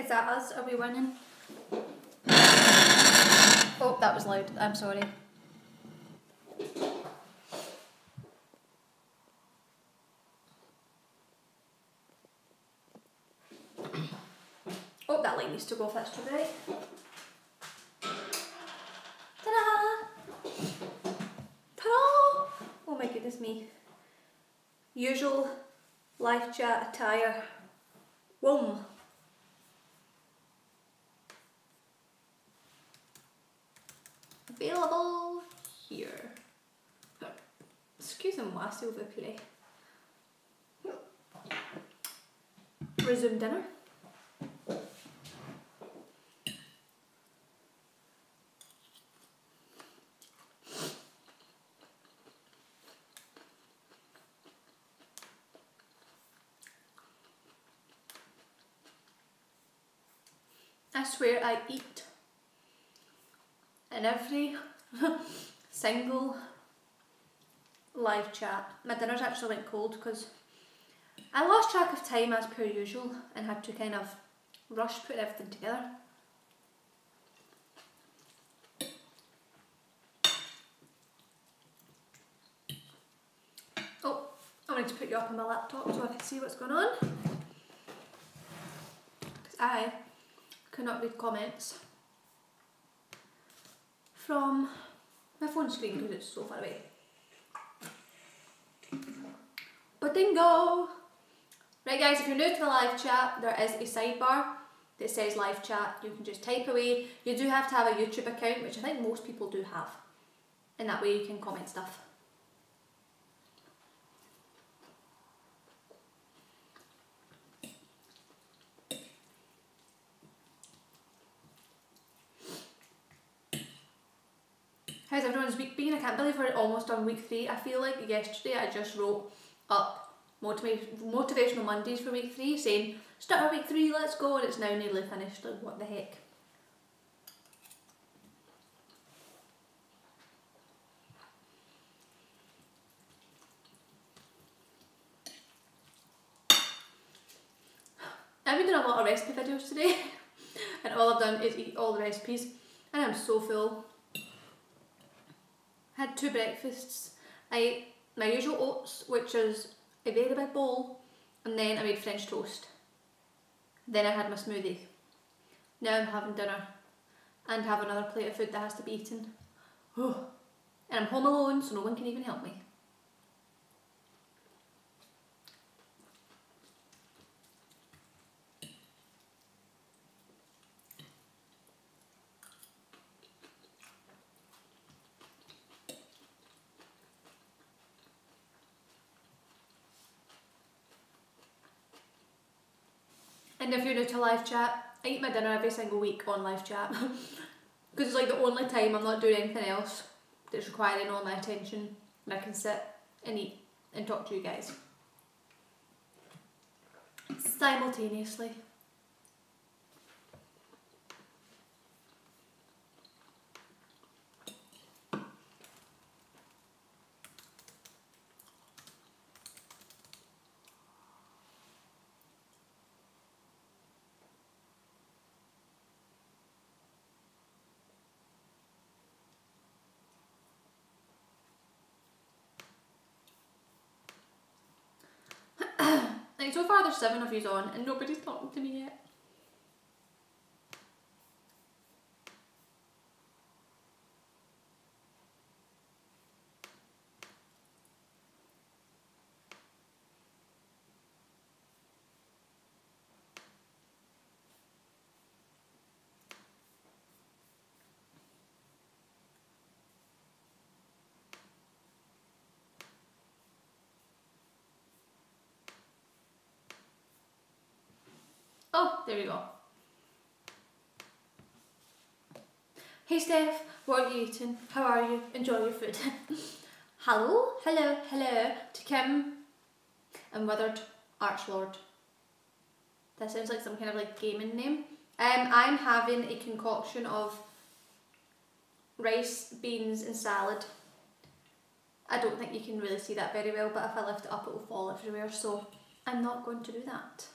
Is that us? Are we winning? Oh, that was loud. I'm sorry. Oh, that light needs to go if that's too bright. Ta-da! Ta-da! Oh my goodness me. Usual live chat attire. Boom. Available here. Excusez-moi, s'il vous plaît. Resume dinner. I swear I eat in every single live chat. My dinner's actually went cold because I lost track of time as per usual and had to kind of rush putting everything together. Oh, I wanted to put you up on my laptop so I could see what's going on. Because I cannot read comments from my phone screen because it's so far away. But dingo! Right guys, if you're new to the live chat, there is a sidebar that says live chat. You can just type away. You do have to have a YouTube account, which I think most people do have. And that way you can comment stuff. How's everyone's week been? I can't believe we're almost on week 3. I feel like yesterday I just wrote up motivational Mondays for week 3 saying start our week 3, let's go, and it's now nearly finished. Like what the heck. I've been doing a lot of recipe videos today and all I've done is eat all the recipes and I'm so full. I had 2 breakfasts. I ate my usual oats, which is a very big bowl, and then I made French toast. Then I had my smoothie. Now I'm having dinner and have another plate of food that has to be eaten. And I'm home alone, so no one can even help me. And if you're new to live chat, I eat my dinner every single week on live chat because it's like the only time I'm not doing anything else that's requiring all my attention and I can sit and eat and talk to you guys simultaneously. Like so far there's 7 of yous on and nobody's talking to me yet. Oh, there we go. Hey Steph, what are you eating? How are you? Enjoy your food. Hello, hello, hello to Kim and Withered Archlord. That sounds like some kind of like gaming name. I'm having a concoction of rice, beans and salad. I don't think you can really see that very well, but if I lift it up it will fall everywhere, so I'm not going to do that.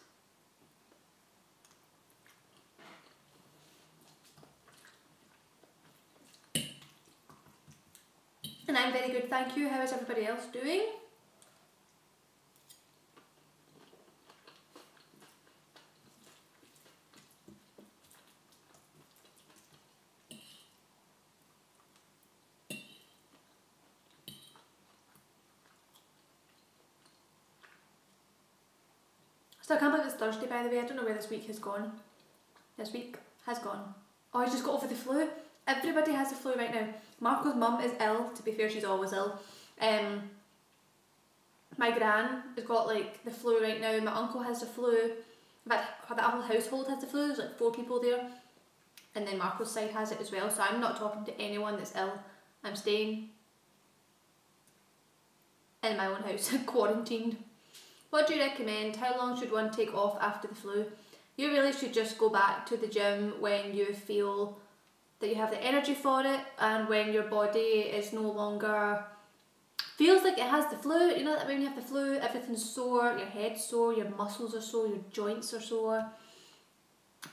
And I'm very good, thank you. How is everybody else doing? So I can't believe it's Thursday, by the way. I don't know where this week has gone. This week has gone. Oh, I just got over the flu. Everybody has the flu right now. Marco's mum is ill. To be fair, she's always ill. My gran has got like the flu right now. My uncle has the flu. In fact, the whole household has the flu. There's like 4 people there. And then Marco's side has it as well. So I'm not talking to anyone that's ill. I'm staying in my own house, quarantined. What do you recommend? How long should one take off after the flu? You really should just go back to the gym when you feel that you have the energy for it, and when your body is no longer, feels like it has the flu. You know that when you have the flu, everything's sore, your head's sore, your muscles are sore, your joints are sore.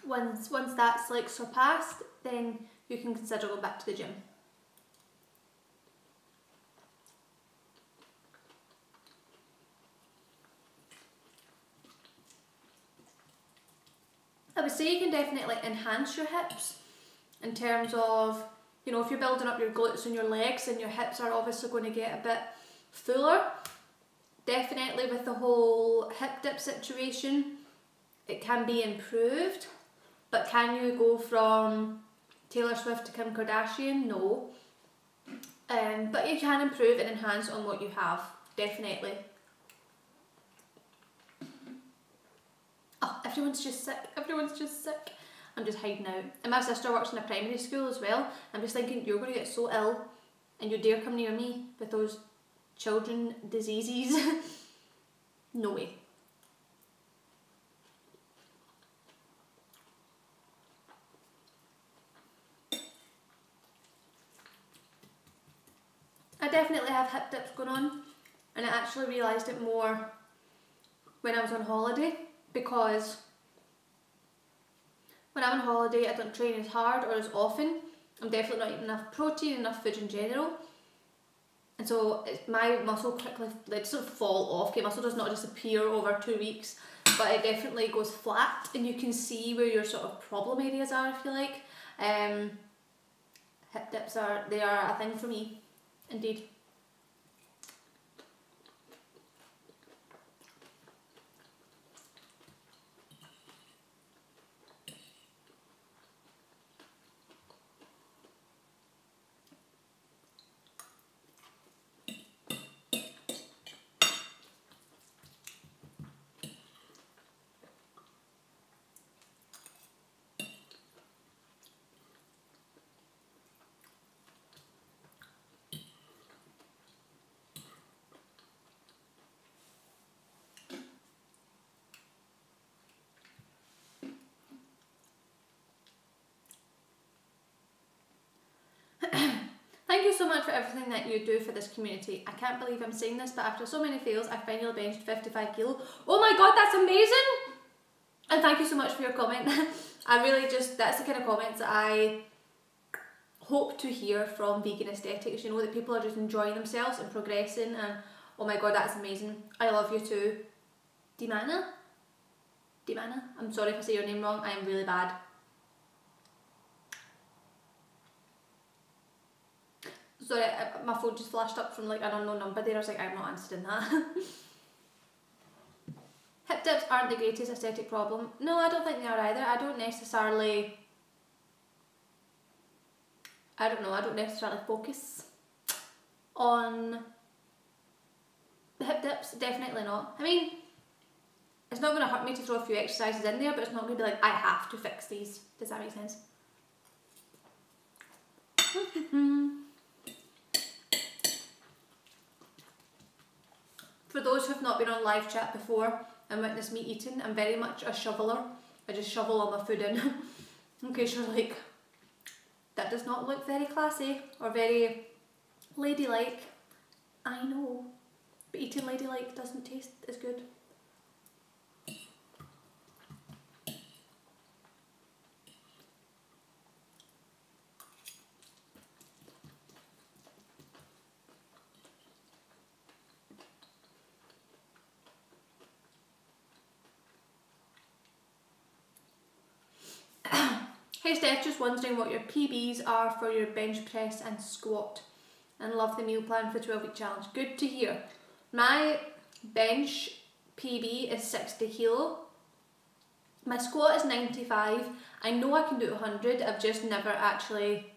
Once that's like surpassed, then you can consider going back to the gym. I would say you can definitely enhance your hips in terms of, you know, if you're building up your glutes and your legs and your hips are obviously going to get a bit fuller. Definitely with the whole hip dip situation, it can be improved, but can you go from Taylor Swift to Kim Kardashian? No. But you can improve and enhance on what you have, definitely. Oh, everyone's just sick. Everyone's just sick. I'm just hiding out. And my sister works in a primary school as well. I'm just thinking, you're going to get so ill and you dare come near me with those children diseases. No way. I definitely have hip dips going on, and I actually realised it more when I was on holiday, because when I'm on holiday I don't train as hard or as often. I'm definitely not eating enough protein, enough food in general, and so my muscle quickly sort of fall off. Okay, muscle does not disappear over 2 weeks, but it definitely goes flat, and you can see where your sort of problem areas are, I feel like. Hip dips are a thing for me, indeed. Thank you so much for everything that you do for this community. I can't believe I'm saying this, but after so many fails, I finally benched 55 kilo. Oh my god, that's amazing! And thank you so much for your comment. I really that's the kind of comments that I hope to hear from Vegan Aesthetics. You know, that people are just enjoying themselves and progressing, and oh my god, that's amazing. I love you too. Dimana? I'm sorry if I say your name wrong, I am really bad. Sorry, my phone just flashed up from like an unknown number there. I was like, I'm not answering that. Hip dips aren't the greatest aesthetic problem. No, I don't think they are either. I don't necessarily focus on the hip dips. Definitely not. I mean, it's not going to hurt me to throw a few exercises in there, but it's not going to be like, I have to fix these. Does that make sense? For those who have not been on live chat before and witnessed me eating, I'm very much a shoveler. I just shovel all my food in. In case you're like, that does not look very classy or very ladylike. I know, but eating ladylike doesn't taste as good. Hey Steph, just wondering what your PBs are for your bench press and squat, and love the meal plan for 12-week challenge. Good to hear. My bench PB is 60 kilo. My squat is 95. I know I can do 100, I've just never actually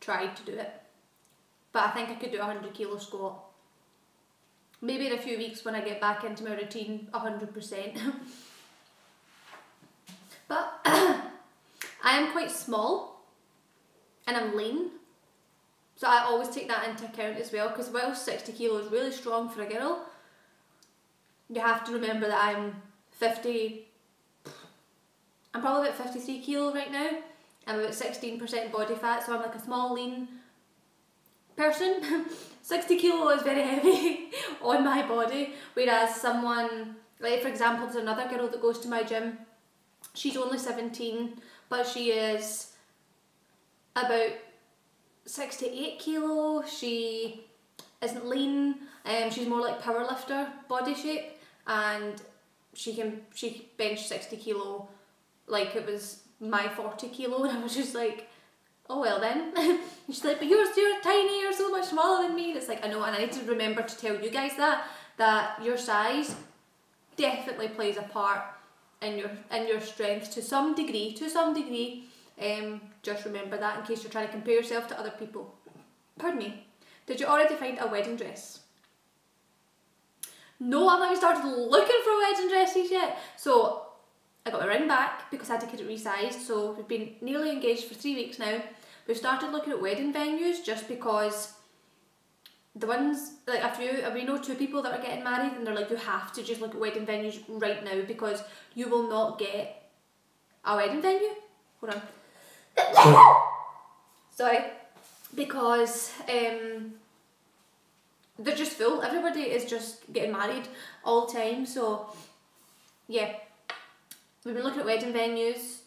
tried to do it. But I think I could do 100 kilo squat. Maybe in a few weeks when I get back into my routine, 100%. But I am quite small and I'm lean. So I always take that into account as well, because while 60 kilo is really strong for a girl, you have to remember that I'm probably about 53 kilo right now. I'm about 16% body fat, so I'm like a small lean person. 60 kilo is very heavy on my body, whereas someone, like for example, there's another girl that goes to my gym. She's only 17, but she is about 6 to 8 kilo. She isn't lean, she's more like powerlifter body shape, and she bench 60 kilo like it was my 40 kilo, and I was just like, oh well then. And she's like, but you're tiny, you're so much smaller than me. And it's like, I know, and I need to remember to tell you guys that your size definitely plays a part in your strength to some degree. Just remember that in case you're trying to compare yourself to other people. Pardon me. Did you already find a wedding dress? No, I've not even started looking for wedding dresses yet. So I got my ring back because I had to get it resized. So we've been nearly engaged for 3 weeks now. We've started looking at wedding venues just because the ones, like we know 2 people that are getting married, and they're like, you have to just look at wedding venues right now because you will not get a wedding venue. Hold on. Sorry. Because they're just full. Everybody is just getting married all the time. So yeah, we've been looking at wedding venues.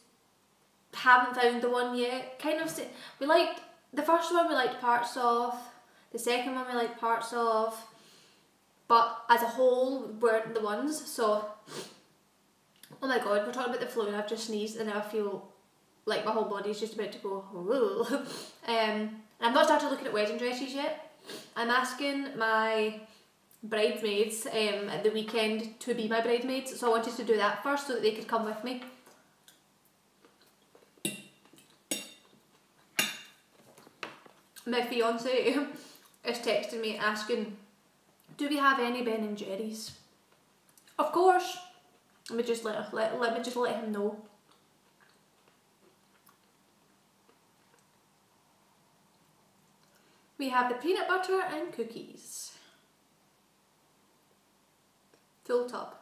Haven't found the one yet. We liked the first one, we liked parts of. The second one we liked parts of, but as a whole weren't the ones. So, oh my god, we're talking about the flu and I've just sneezed and now I feel like my whole body's just about to go. And I've not started looking at wedding dresses yet. I'm asking my bridesmaids at the weekend to be my bridesmaids, so I wanted to do that first so that they could come with me. My fiance is texting me asking, do we have any Ben and Jerry's? Of course. Let me just let him know. We have the peanut butter and cookies. Full tub.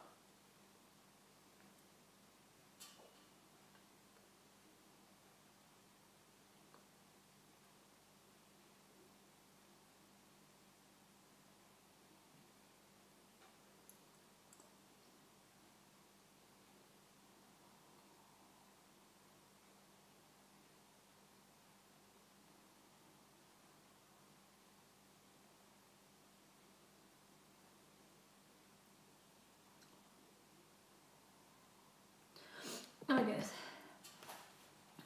Oh my goodness.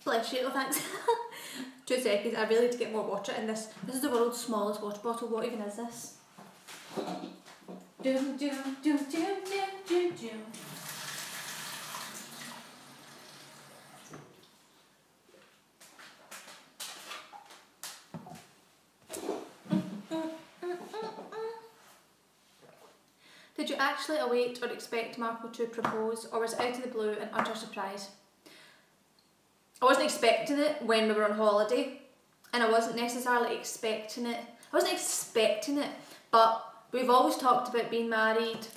Bless you, oh thanks. 2 seconds, I really need to get more water in this. This is the world's smallest water bottle. What even is this? Doom, doom, doom, doom, doom, doom, doom. Did you actually await or expect Marco to propose, or was it out of the blue and utter surprise? I wasn't expecting it when we were on holiday, and I wasn't necessarily expecting it. But we've always talked about being married.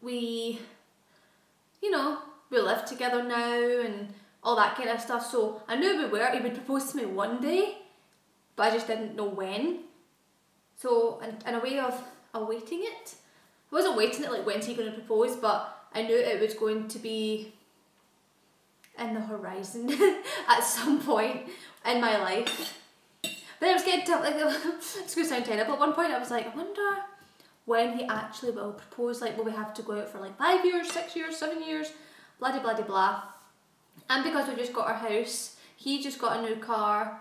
We live together now and all that kind of stuff, so I knew he would propose to me one day, but I just didn't know when. So in a way of awaiting it, I wasn't waiting it like when's he going to propose, but I knew it was going to be in the horizon at some point in my life. Then I was getting to like, it's going to sound terrible, at one point I was like, I wonder when he actually will propose, like will we have to go out for like 5 years, 6 years, 7 years, blah de blah de blah. and because we just got our house, he just got a new car,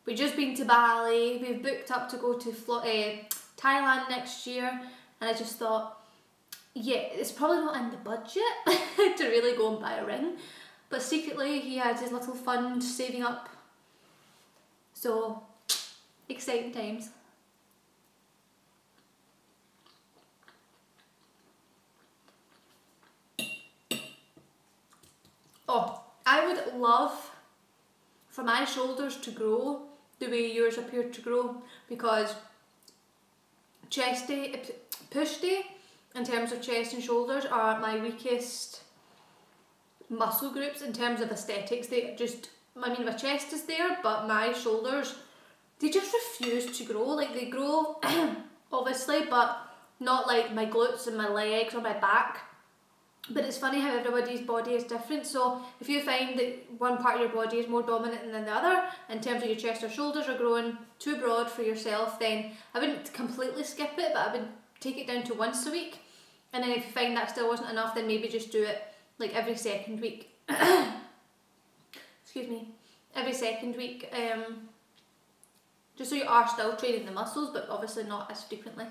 we've just been to Bali, we've booked up to go to Thailand next year, and I just thought, yeah, it's probably not in the budget to really go and buy a ring, but secretly he has his little fund saving up, so exciting times. Oh, I would love for my shoulders to grow the way yours appear to grow, because chest day, push day, in terms of chest and shoulders, are my weakest muscle groups in terms of aesthetics. They just, I mean, my chest is there, but my shoulders, they just refuse to grow. Like, they grow obviously, but not like my glutes and my legs or my back. But it's funny how everybody's body is different, so if you find that one part of your body is more dominant than the other, in terms of your chest or shoulders are growing too broad for yourself, then I wouldn't completely skip it, but I would take it down to once a week. And then if you find that still wasn't enough, then maybe just do it like every second week. Excuse me. Every second week, just so you are still training the muscles, but obviously not as frequently.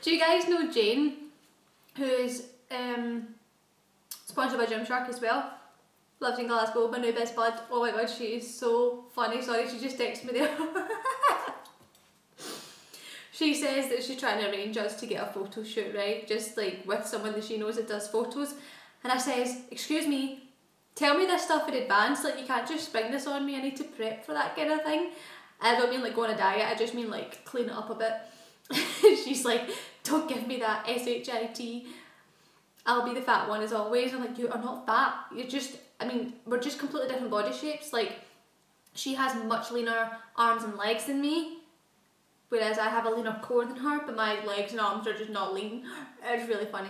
Do you guys know Jane, who's sponsored by Gymshark as well? Lives in Glasgow, my new best bud. Oh my god, she is so funny. Sorry, she just texted me there. She says that she's trying to arrange us to get a photo shoot, right? Just like with someone that she knows that does photos. And I says, excuse me, tell me this stuff in advance. Like, you can't just spring this on me. I need to prep for that kind of thing. I don't mean like go on a diet. I just mean like clean it up a bit. She's like, don't give me that SHIT. I'll be the fat one as always. I'm like, you are not fat. You're just, I mean, we're just completely different body shapes. Like, she has much leaner arms and legs than me, whereas I have a leaner core than her, but my legs and arms are just not lean. It's really funny.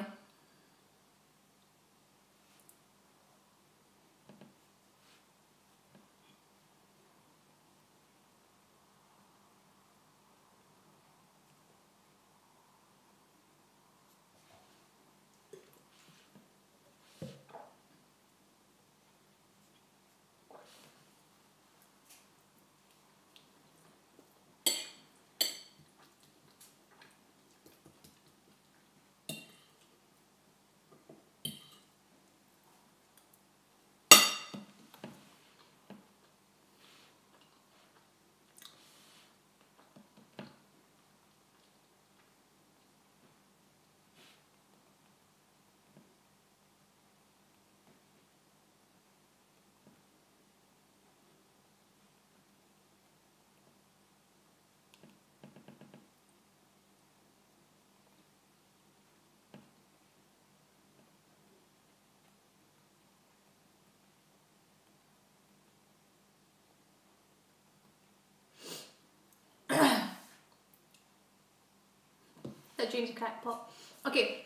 That Jane's a crackpot. Okay,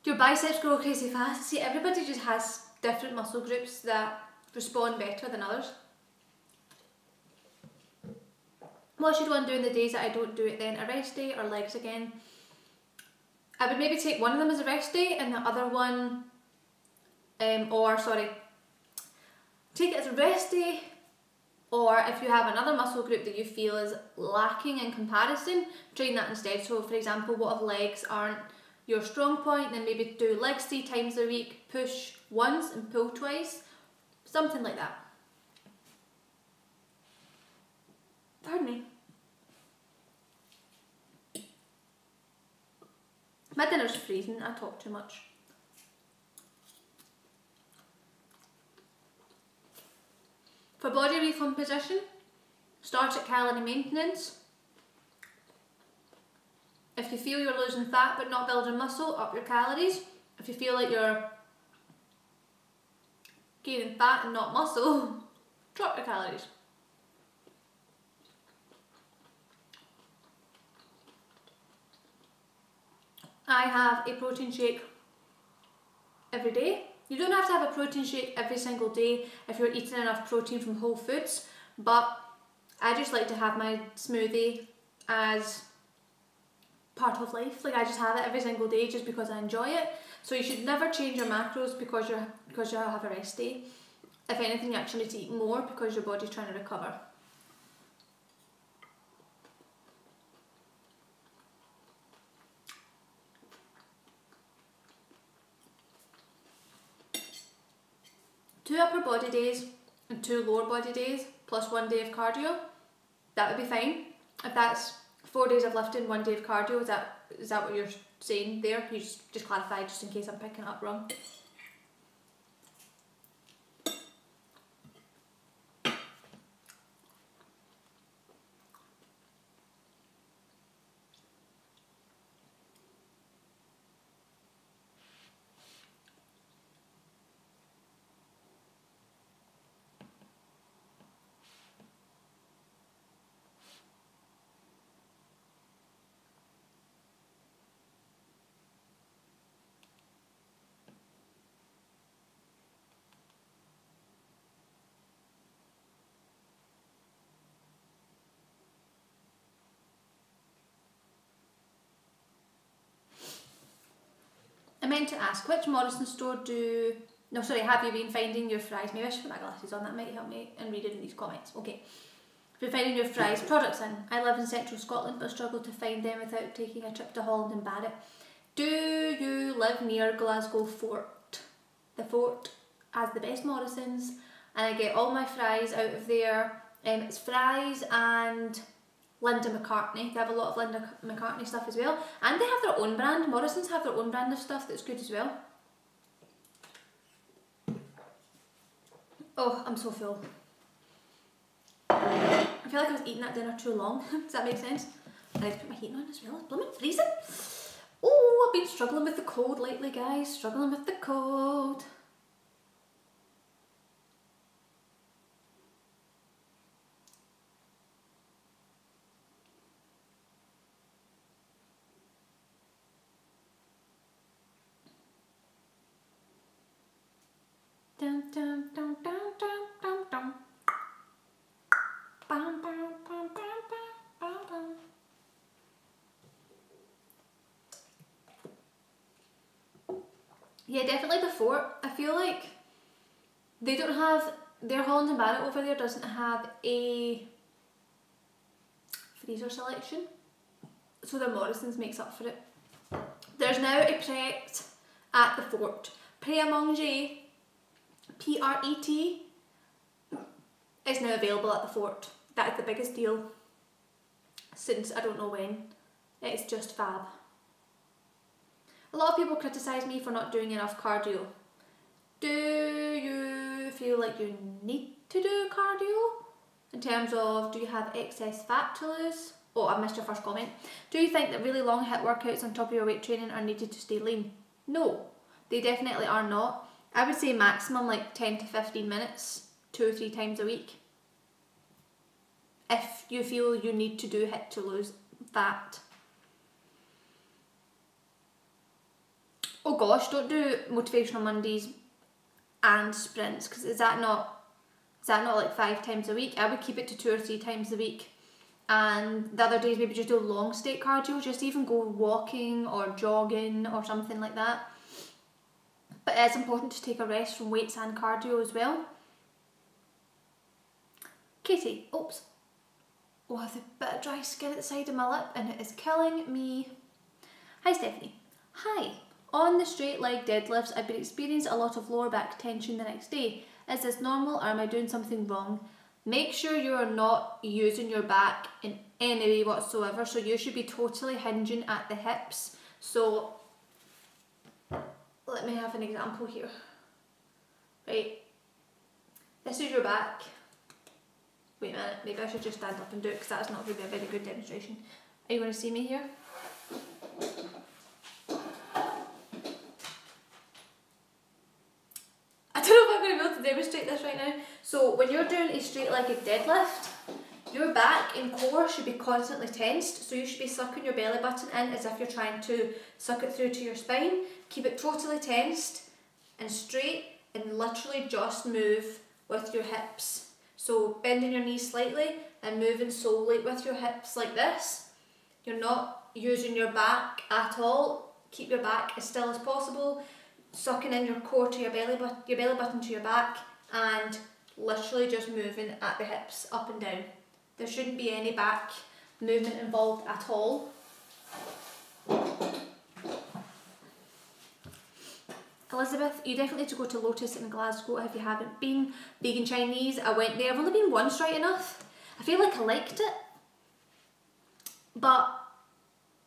your biceps grow crazy fast. See, everybody just has different muscle groups that respond better than others. What should one do in the days that I don't do it then? A rest day or legs again? I would maybe take one of them as a rest day and the other one, take it as a rest day, or if you have another muscle group that you feel is lacking in comparison, train that instead. So for example, what if legs aren't your strong point, then maybe do legs 3 times a week, push once and pull twice, something like that. Pardon me. My dinner's freezing, I talk too much. For body recomposition, start at calorie maintenance. If you feel you're losing fat but not building muscle, up your calories. If you feel like you're gaining fat and not muscle, drop your calories. I have a protein shake every day. You don't have to have a protein shake every single day if you're eating enough protein from whole foods, but I just like to have my smoothie as part of life. Like, I just have it every single day just because I enjoy it. So you should never change your macros because you have a rest day. If anything, you actually need to eat more because your body's trying to recover. Two upper body days and 2 lower body days plus 1 day of cardio, that would be fine. If that's 4 days of lifting, 1 day of cardio, is that what you're saying there? You just clarify just in case I'm picking it up wrong. I meant to ask, which Morrison store have you been finding your fries? Maybe I should put my glasses on, that might help me in reading these comments. Okay. Have you been finding your fries products in? I live in central Scotland but struggle to find them without taking a trip to Holland and Barrett. Do you live near Glasgow Fort? The Fort has the best Morrisons and I get all my fries out of there. It's fries and Linda McCartney. They have a lot of Linda McCartney stuff as well, and they have their own brand. Morrisons have their own brand of stuff that's good as well. Oh, I'm so full. I feel like I was eating that dinner too long. Does that make sense? I need to put my heating on as well. It's blooming freezing. Oh, I've been struggling with the cold lately, guys. Struggling with the cold. Dum dum dum dum dum dum dum. Bum, bum, bum, bum, bum, bum. Yeah, definitely the Fort. I feel like they don't have, their Holland and Barrett over there doesn't have a freezer selection, so their Morrisons makes up for it. There's now a Pret at the Fort. Pret a Manger, P-R-E-T, is now available at the Fort. That is the biggest deal since I don't know when. It's just fab. A lot of people criticise me for not doing enough cardio. Do you feel like you need to do cardio? In terms of, do you have excess fat to lose? Oh, I missed your first comment. Do you think that really long HIIT workouts on top of your weight training are needed to stay lean? No, they definitely are not. I would say maximum like 10 to 15 minutes, 2 or 3 times a week. If you feel you need to do HIIT to lose fat. Oh gosh, don't do motivational Mondays and sprints, because is that not like 5 times a week? I would keep it to 2 or 3 times a week, and the other days maybe just do long state cardio, just even go walking or jogging or something like that. But it's important to take a rest from weights and cardio as well. Katie, oops. Oh, I have a bit of dry skin at the side of my lip and it is killing me. Hi Stephanie. Hi. On the straight leg deadlifts, I've been experiencing a lot of lower back tension the next day. Is this normal or am I doing something wrong? Make sure you are not using your back in any way whatsoever. So you should be totally hinging at the hips. So let me have an example here. Right. This is your back. Wait a minute, maybe I should just stand up and do it because that's not going to be a very good demonstration. Are you going to see me here? I don't know if I'm going to be able to demonstrate this right now. So when you're doing a straight-legged deadlift, your back and core should be constantly tensed, so you should be sucking your belly button in as if you're trying to suck it through to your spine. Keep it totally tensed and straight, and literally just move with your hips. So bending your knees slightly and moving solely with your hips like this. You're not using your back at all. Keep your back as still as possible, sucking in your core to your belly button to your back, and literally just moving at the hips up and down. There shouldn't be any back movement involved at all. Elizabeth, you definitely need to go to Lotus in Glasgow if you haven't been. Vegan Chinese, I went there. I've only been once, right enough. I feel like I liked it. But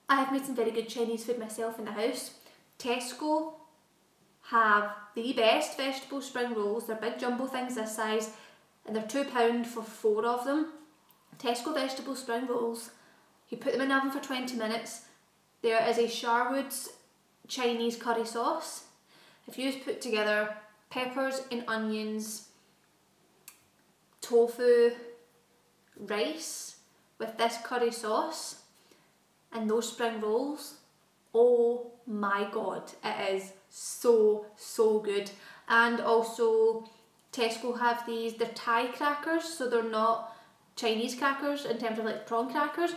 I have made some very good Chinese food myself in the house. Tesco have the best vegetable spring rolls. They're big jumbo things this size, and they're £2 for 4 of them. Tesco vegetable spring rolls. You put them in the oven for 20 minutes. There is a Sharwood's Chinese curry sauce. If you just put together peppers and onions, tofu, rice with this curry sauce and those spring rolls, oh my god, it is so good. And also Tesco have these, they're Thai crackers, so they're not Chinese crackers in terms of like prawn crackers,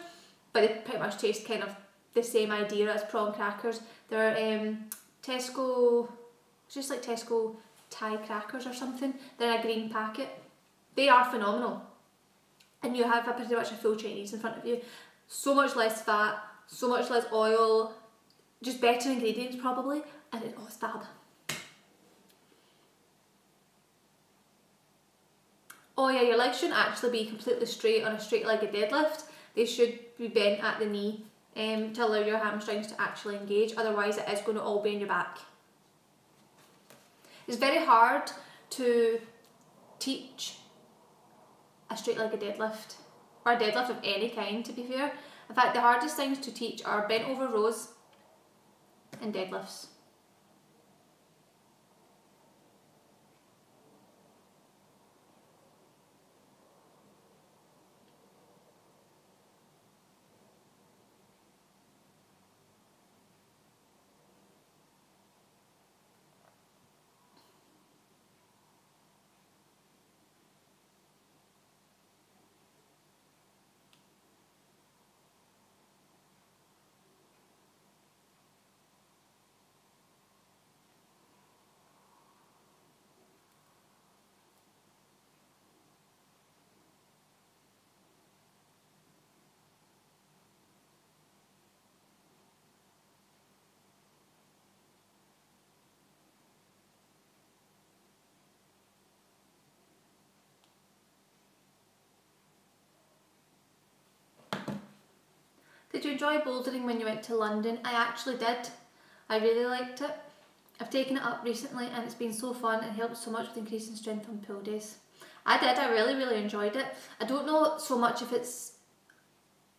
but they pretty much taste kind of the same idea as prawn crackers. They're Tesco, just like Tesco Thai crackers or something. They're in a green packet. They are phenomenal. And you have pretty much a full Chinese in front of you. So much less fat, so much less oil, just better ingredients probably, and it's fab. Oh yeah, your legs shouldn't actually be completely straight on a straight-legged deadlift. They should be bent at the knee to allow your hamstrings to actually engage, otherwise it is going to all be in your back. It's very hard to teach a straight-legged deadlift, or a deadlift of any kind, to be fair. In fact, the hardest things to teach are bent over rows and deadlifts. Did you enjoy bouldering when you went to London? I actually did. I really liked it. I've taken it up recently and it's been so fun. It helps so much with increasing strength on pool days. I did, I really enjoyed it. I don't know so much if it's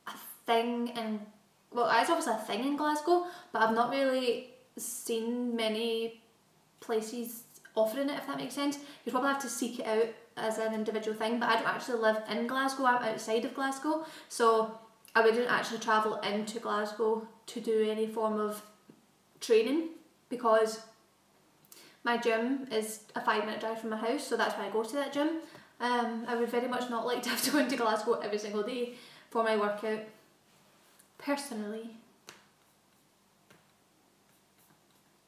a thing in, well, it's obviously a thing in Glasgow, but I've not really seen many places offering it, if that makes sense. You probably have to seek it out as an individual thing, but I don't actually live in Glasgow, I'm outside of Glasgow, so I wouldn't actually travel into Glasgow to do any form of training because my gym is a 5-minute drive from my house, so that's why I go to that gym. I would very much not like to have to go into Glasgow every single day for my workout, personally.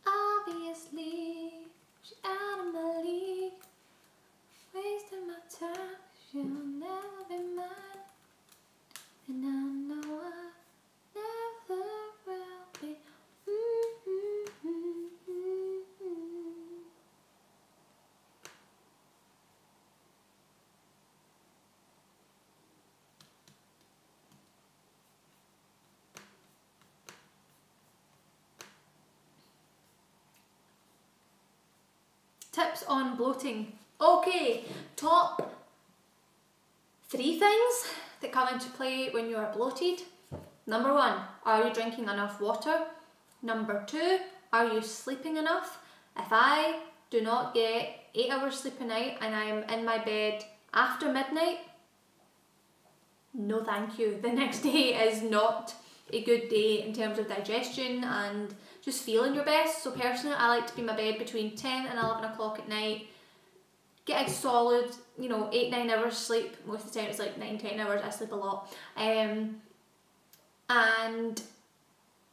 Obviously, she's out of my league, wasting my time, she'll never be mine. And I know I never will be. Tips on bloating. Okay, top 3 things that come into play when you are bloated. Number 1, are you drinking enough water? Number 2, are you sleeping enough? If I do not get 8 hours sleep a night and I'm in my bed after midnight, no thank you. The next day is not a good day in terms of digestion and just feeling your best. So personally, I like to be in my bed between 10 and 11 o'clock at night, get a solid, 8-9 hours sleep. Most of the time it's like 9-10 hours, I sleep a lot. And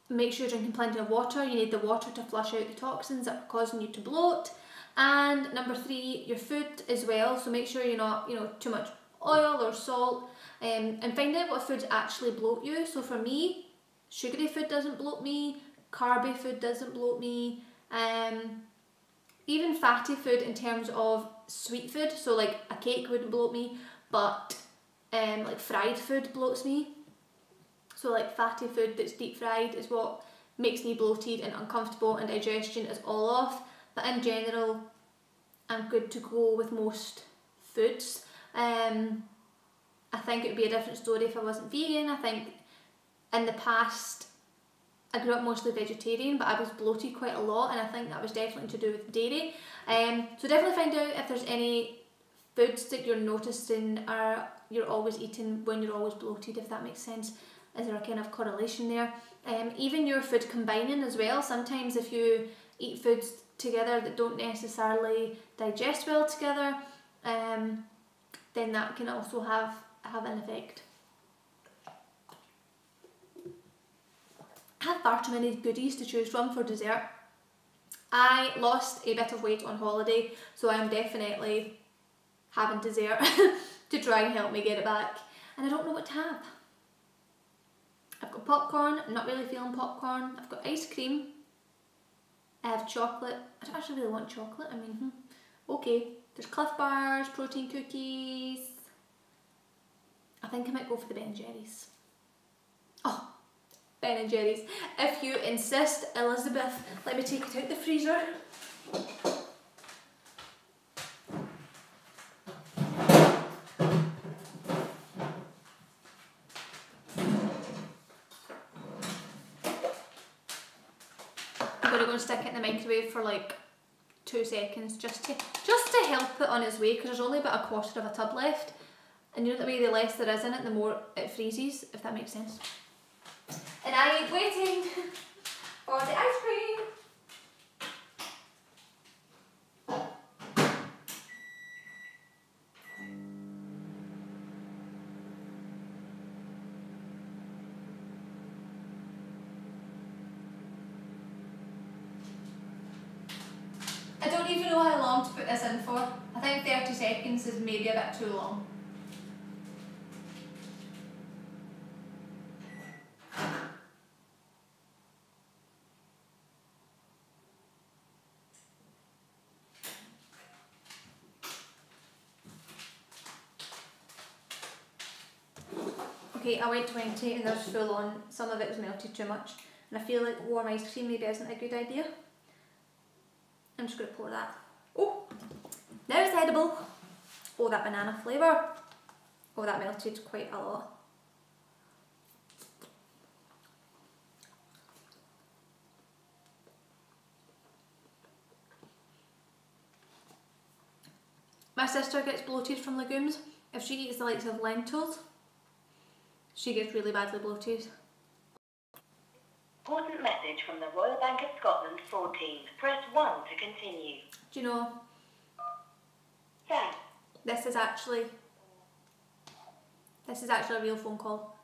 make sure you're drinking plenty of water. You need the water to flush out the toxins that are causing you to bloat. And number 3, your food as well. So make sure you're not, too much oil or salt. And find out what foods actually bloat you. So for me, sugary food doesn't bloat me, carby food doesn't bloat me, even fatty food in terms of sweet food, so like a cake wouldn't bloat me, but like fried food bloats me. So like fatty food that's deep fried is what makes me bloated and uncomfortable, and digestion is all off. But in general, I'm good to go with most foods. I think it would be a different story if I wasn't vegan. I think in the past I grew up mostly vegetarian, but I was bloated quite a lot, and I think that was definitely to do with dairy. So definitely find out if there's any foods that you're noticing you're always eating when you're always bloated, if that makes sense. Is there a kind of correlation there? Even your food combining as well. Sometimes if you eat foods together that don't necessarily digest well together, then that can also have an effect. I have far too many goodies to choose from for dessert. I lost a bit of weight on holiday, so I'm definitely having dessert to try and help me get it back. And I don't know what to have. I've got popcorn, I'm not really feeling popcorn. I've got ice cream. I have chocolate. I don't actually really want chocolate, okay. There's Cliff Bars, protein cookies. I think I might go for the Ben & Jerry's. Oh, Ben & Jerry's. If you insist, Elizabeth. Let me take it out the freezer. I'm going to go and stick it in the microwave for like 2 seconds just to help it on its way, because there's only about a quarter of a tub left. And the way the less there is in it, the more it freezes, if that makes sense. And I am waiting for the ice cream. I don't even know how long to put this in for. I think 30 seconds is maybe a bit too long. Okay, I went 20 and there's full on, some of it was melted too much, and I feel like warm ice cream maybe isn't a good idea. I'm just going to pour that. Oh, now it's edible. Oh, that banana flavour. Oh, that melted quite a lot. My sister gets bloated from legumes. If she eats the likes of lentils, she gets really badly bloated. Important message from the Royal Bank of Scotland 14. Press 1 to continue. Do you know, Thanks. this is actually a real phone call.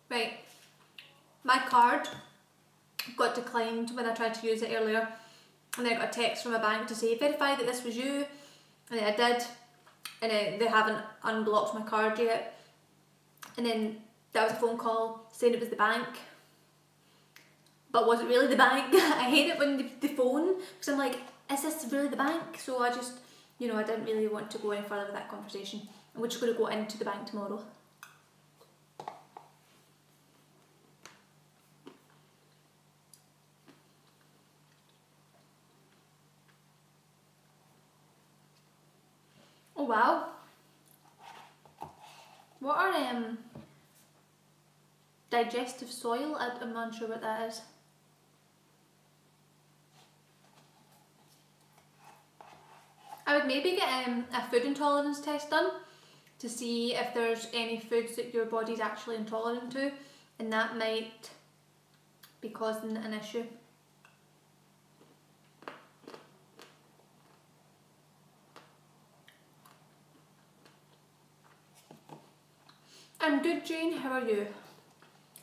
Right, my card got declined when I tried to use it earlier, and then I got a text from a bank to say verify that this was you, and then I did, and then they haven't unblocked my card yet, and then that was a phone call saying it was the bank, but was it really the bank? I hate it when they phone, because I'm like, is this really the bank? So I just, I didn't really want to go any further with that conversation, and we're just going to go into the bank tomorrow. wow. What are digestive soil? I'm not sure what that is. I would maybe get a food intolerance test done to see if there's any foods that your body's actually intolerant to, and that might be causing an issue. I'm good, Jane, how are you?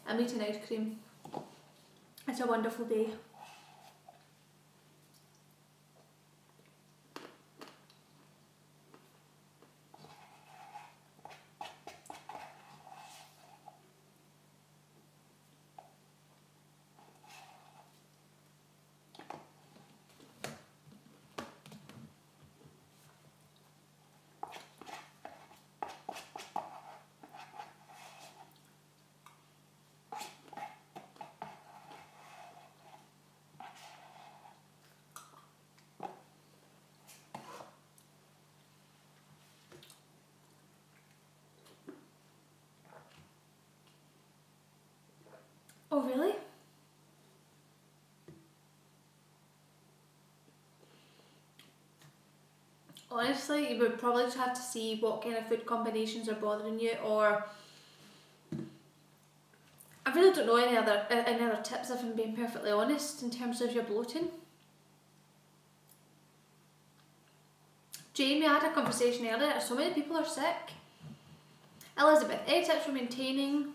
I'm eating ice cream. It's a wonderful day. Oh really? Honestly, you would probably just have to see what kind of food combinations are bothering you, or I really don't know any other tips, if I'm being perfectly honest, in terms of your bloating. Jamie, I had a conversation earlier, so many people are sick. Elizabeth, any tips for maintaining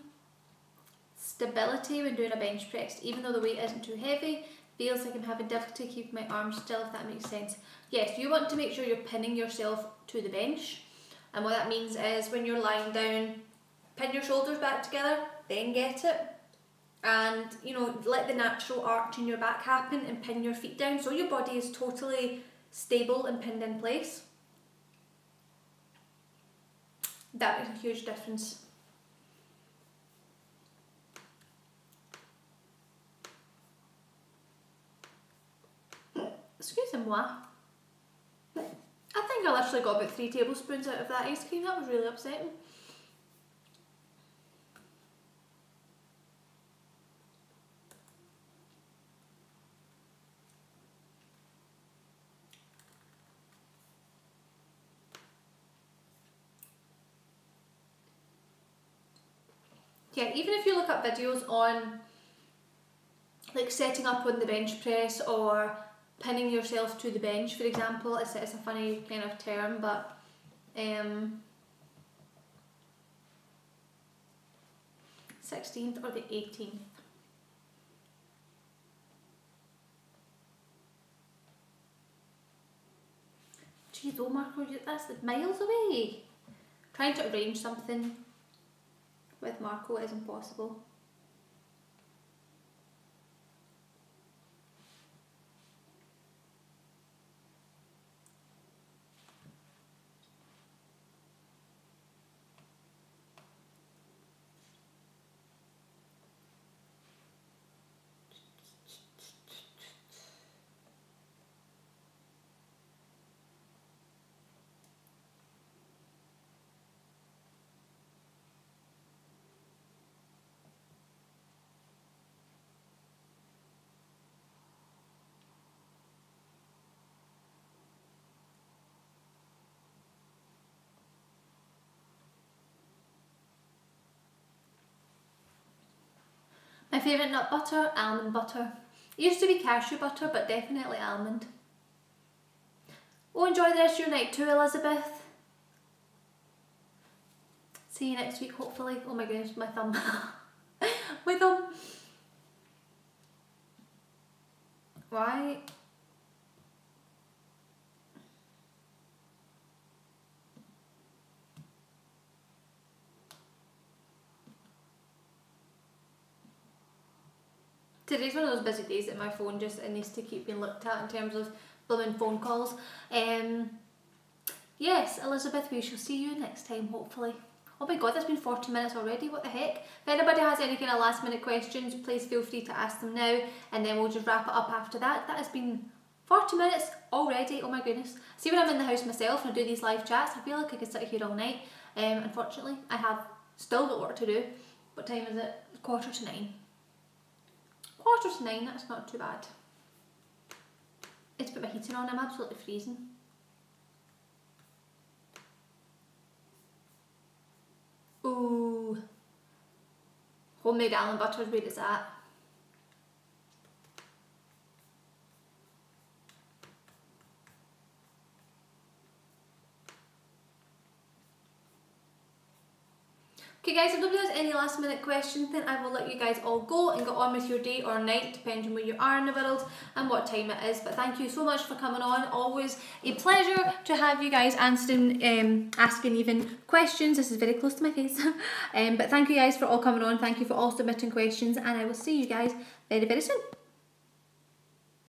stability when doing a bench press? Even though the weight isn't too heavy, feels like I'm having difficulty keeping my arms still, if that makes sense. Yes, you want to make sure you're pinning yourself to the bench, and what that means is when you're lying down, pin your shoulders back together, then get it, and you know, let the natural arch in your back happen and pin your feet down so your body is totally stable and pinned in place. That makes a huge difference. Excusez-moi. I think I literally got about 3 tablespoons out of that ice cream. That was really upsetting. Yeah, even if you look up videos on like setting up on the bench press or pinning yourself to the bench, for example, it's a funny kind of term, but 16th or the 18th. Geez, oh Marco, that's miles away. Trying to arrange something with Marco is impossible. My favourite nut butter, almond butter. It used to be cashew butter, but definitely almond. Oh, enjoy the rest of your night too, Elizabeth. See you next week, hopefully. Oh my goodness, my thumb. My thumb. Why? Today's one of those busy days that my phone just needs to keep being looked at in terms of blooming phone calls. Yes, Elizabeth, we shall see you next time, hopefully. Oh my god, that's been 40 minutes already, what the heck? If anybody has any kind of last minute questions, please feel free to ask them now, and then we'll just wrap it up after that. That has been 40 minutes already, oh my goodness. See, when I'm in the house myself and I do these live chats, I feel like I could sit here all night. Unfortunately, I have still got work to do. What time is it? 9:15. 9:15, that's not too bad. I need to put my heating on, I'm absolutely freezing. Ooh. Homemade almond butter, where is that? Okay guys, if nobody has any last minute questions, then I will let you guys all go and get on with your day or night, depending on where you are in the world and what time it is. But thank you so much for coming on. Always a pleasure to have you guys asking even questions. This is very close to my face. But thank you guys for all coming on. Thank you for all submitting questions, and I will see you guys very, very soon.